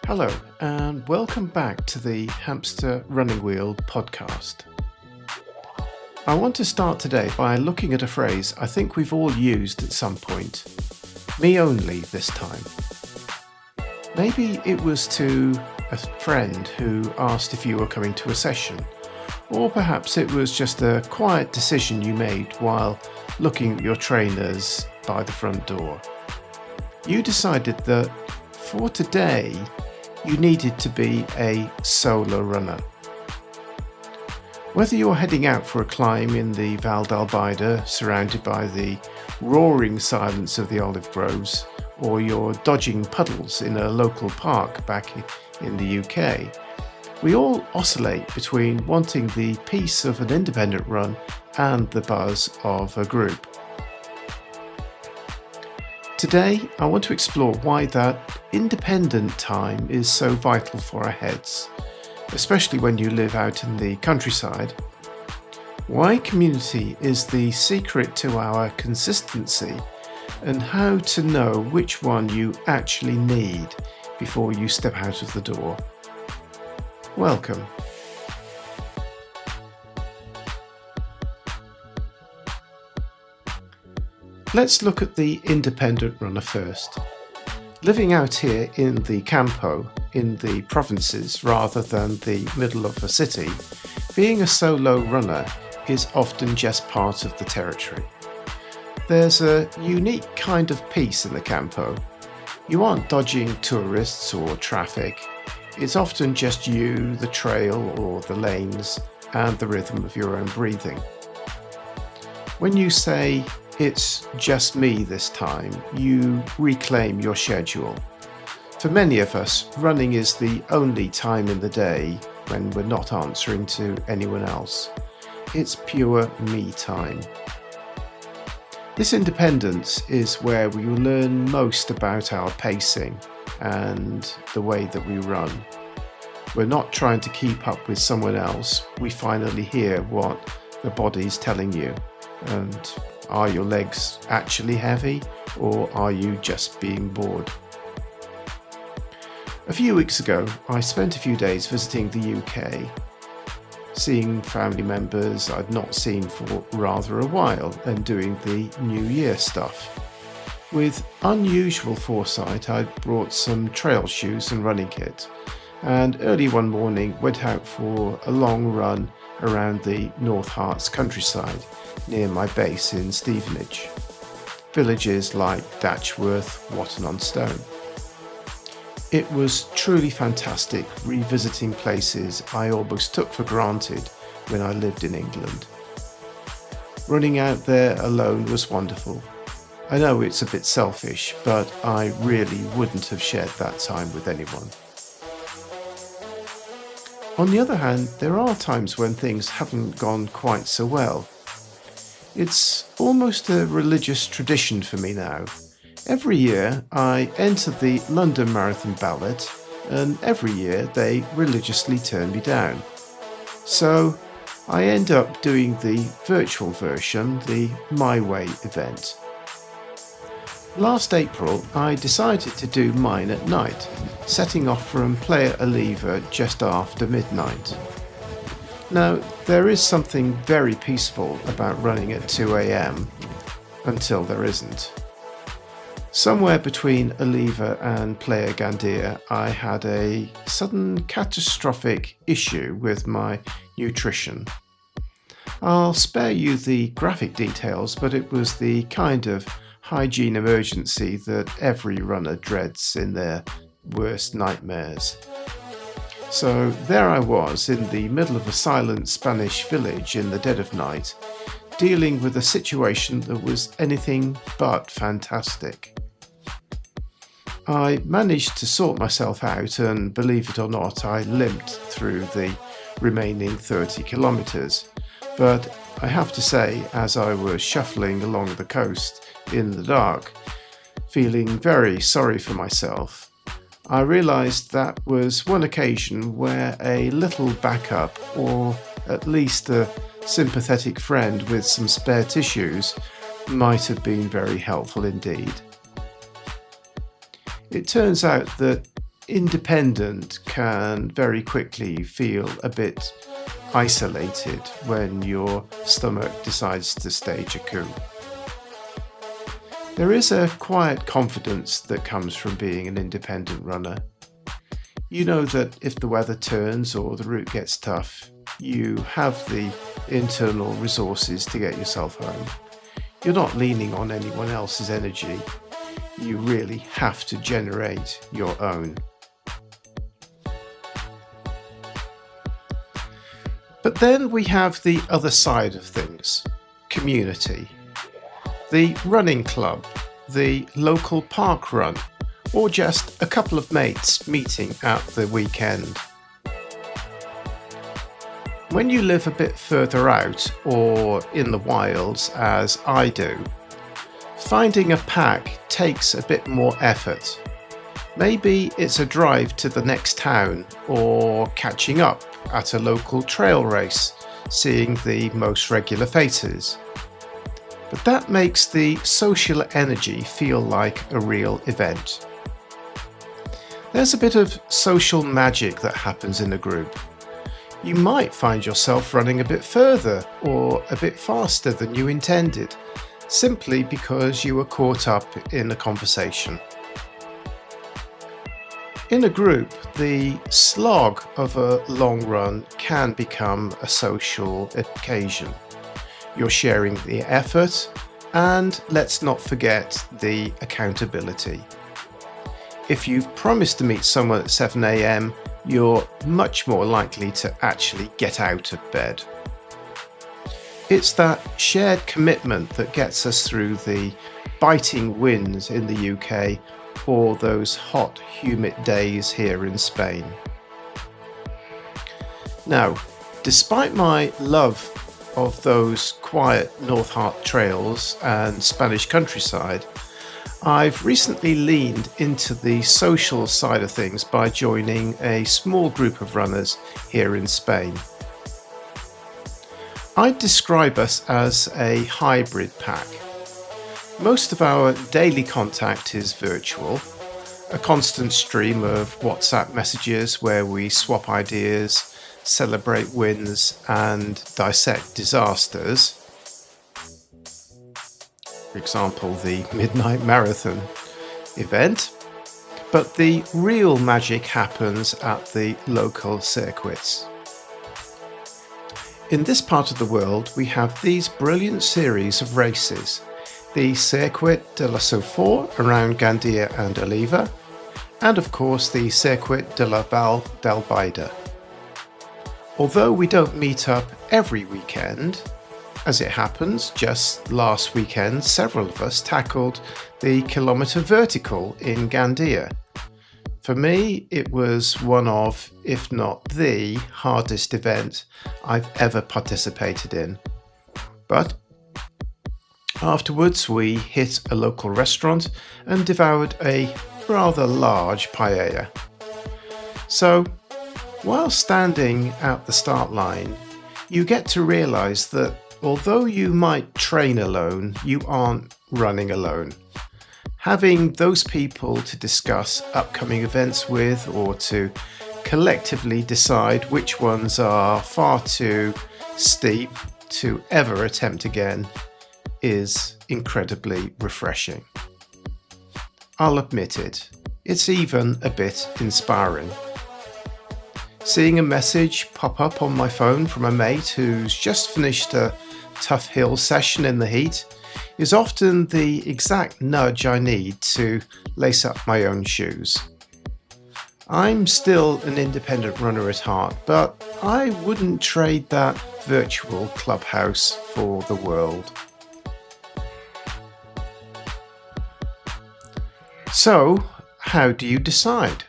Hello, and welcome back to the Hamster Running Wheel podcast. I want to start today by looking at a phrase I think we've all used at some point. Me only this time. Maybe it was to a friend who asked if you were coming to a session, or perhaps it was just a quiet decision you made while looking at your trainers by the front door. You decided that for today, you needed to be a solo runner. Whether you're heading out for a climb in the Vall surrounded by the roaring silence of the olive groves, or you're dodging puddles in a local park back in the UK, we all oscillate between wanting the peace of an independent run and the buzz of a group. Today, I want to explore why that independent time is so vital for our heads, especially when you live out in the countryside. Why community is the secret to our consistency, and how to know which one you actually need before you step out of the door. Welcome. Let's look at the independent runner first. Living out here in the campo, in the provinces rather than the middle of a city, being a solo runner is often just part of the territory. There's a unique kind of peace in the campo. You aren't dodging tourists or traffic. It's often just you, the trail or the lanes, and the rhythm of your own breathing. When you say, "It's just me this time," you reclaim your schedule. For many of us, running is the only time in the day when we're not answering to anyone else. It's pure me time. This independence is where we learn most about our pacing and the way that we run. We're not trying to keep up with someone else. We finally hear what the body's telling you. And are your legs actually heavy, or are you just being bored? A few weeks ago, I spent a few days visiting the UK, seeing family members I'd not seen for rather a while and doing the New Year stuff. With unusual foresight, I'd brought some trail shoes and running kit, and early one morning went out for a long run around the North Herts countryside near my base in Stevenage. Villages like Datchworth, Watton-on-Stone. It was truly fantastic revisiting places I almost took for granted when I lived in England. Running out there alone was wonderful. I know it's a bit selfish, but I really wouldn't have shared that time with anyone. On the other hand, there are times when things haven't gone quite so well. It's almost a religious tradition for me now. Every year I enter the London Marathon ballot, and every year they religiously turn me down. So I end up doing the virtual version, the My Way event. Last April I decided to do mine at night, setting off from Playa Oliva just after midnight. Now, there is something very peaceful about running at 2 a.m. until there isn't. Somewhere between Oliva and Playa Gandia, I had a sudden catastrophic issue with my nutrition. I'll spare you the graphic details, but it was the kind of hygiene emergency that every runner dreads in their worst nightmares. So there I was in the middle of a silent Spanish village in the dead of night, dealing with a situation that was anything but fantastic. I managed to sort myself out, and believe it or not, I limped through the remaining 30 kilometres. But I have to say, as I was shuffling along the coast in the dark, feeling very sorry for myself, I realised that was one occasion where a little backup, or at least a sympathetic friend with some spare tissues, might have been very helpful indeed. It turns out that independent can very quickly feel a bit isolated when your stomach decides to stage a coup. There is a quiet confidence that comes from being an independent runner. You know that if the weather turns or the route gets tough, you have the internal resources to get yourself home. You're not leaning on anyone else's energy. You really have to generate your own. But then we have the other side of things, community. The running club, the local park run, or just a couple of mates meeting at the weekend. When you live a bit further out or in the wilds, as I do, finding a pack takes a bit more effort. Maybe it's a drive to the next town or catching up at a local trail race, seeing the most regular faces. But that makes the social energy feel like a real event. There's a bit of social magic that happens in a group. You might find yourself running a bit further or a bit faster than you intended, simply because you were caught up in a conversation. In a group, the slog of a long run can become a social occasion. You're sharing the effort, and let's not forget the accountability. If you've promised to meet someone at 7 a.m, you're much more likely to actually get out of bed. It's that shared commitment that gets us through the biting winds in the UK or those hot, humid days here in Spain. Now, despite my love of those quiet North Heart trails and Spanish countryside, I've recently leaned into the social side of things by joining a small group of runners here in Spain. I'd describe us as a hybrid pack. Most of our daily contact is virtual, a constant stream of WhatsApp messages where we swap ideas, celebrate wins and dissect disasters. For example, the Midnight Marathon event. But the real magic happens at the local circuits. In this part of the world, we have these brilliant series of races. The Circuit de la Safor around Gandia and Oliva, and of course the Circuit de la Vall del Baida. Although we don't meet up every weekend, as it happens, just last weekend several of us tackled the kilometre vertical in Gandia. For me, it was one of, if not the hardest event I've ever participated in. But afterwards we hit a local restaurant and devoured a rather large paella. So, while standing at the start line, you get to realise that although you might train alone, you aren't running alone. Having those people to discuss upcoming events with or to collectively decide which ones are far too steep to ever attempt again is incredibly refreshing. I'll admit it, it's even a bit inspiring. Seeing a message pop up on my phone from a mate who's just finished a tough hill session in the heat is often the exact nudge I need to lace up my own shoes. I'm still an independent runner at heart, but I wouldn't trade that virtual clubhouse for the world. So, how do you decide?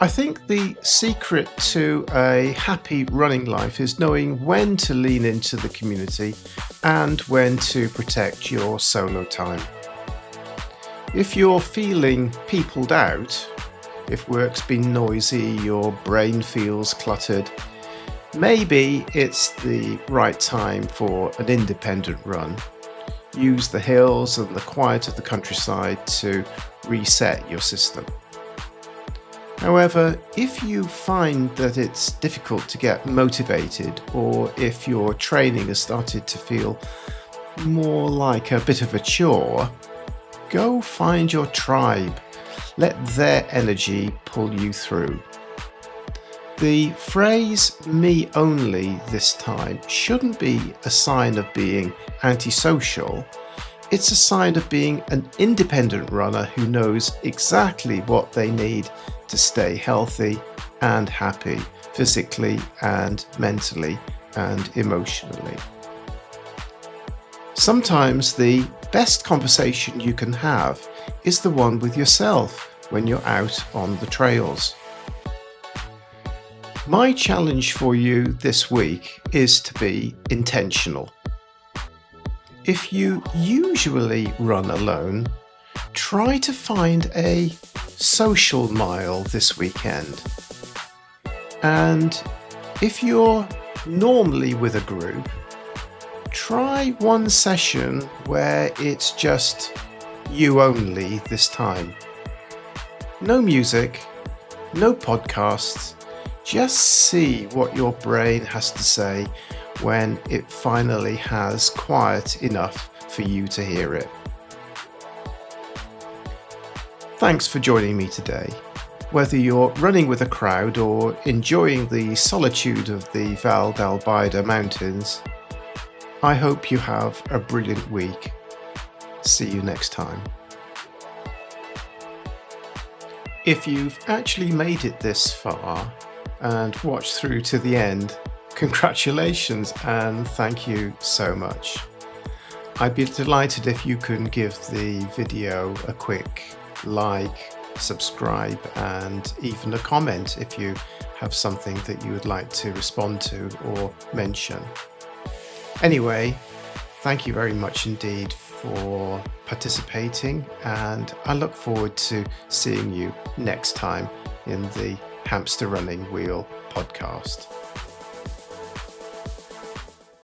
I think the secret to a happy running life is knowing when to lean into the community and when to protect your solo time. If you're feeling peopled out, if work's been noisy, your brain feels cluttered, maybe it's the right time for an independent run. Use the hills and the quiet of the countryside to reset your system. However, if you find that it's difficult to get motivated, or if your training has started to feel more like a bit of a chore, go find your tribe. Let their energy pull you through. The phrase "me only" this time shouldn't be a sign of being antisocial. It's a sign of being an independent runner who knows exactly what they need to stay healthy and happy, physically and mentally and emotionally. Sometimes the best conversation you can have is the one with yourself when you're out on the trails. My challenge for you this week is to be intentional. If you usually run alone, try to find a social mile this weekend. And if you're normally with a group, try one session where it's just you only this time. No music, no podcasts, just see what your brain has to say when it finally has quiet enough for you to hear it. Thanks for joining me today. Whether you're running with a crowd or enjoying the solitude of the Vall mountains, I hope you have a brilliant week. See you next time. If you've actually made it this far and watched through to the end, congratulations and thank you so much. I'd be delighted if you can give the video a quick like, subscribe, and even a comment if you have something that you would like to respond to or mention. Anyway, thank you very much indeed for participating, and I look forward to seeing you next time in the Hamster Running Wheel podcast.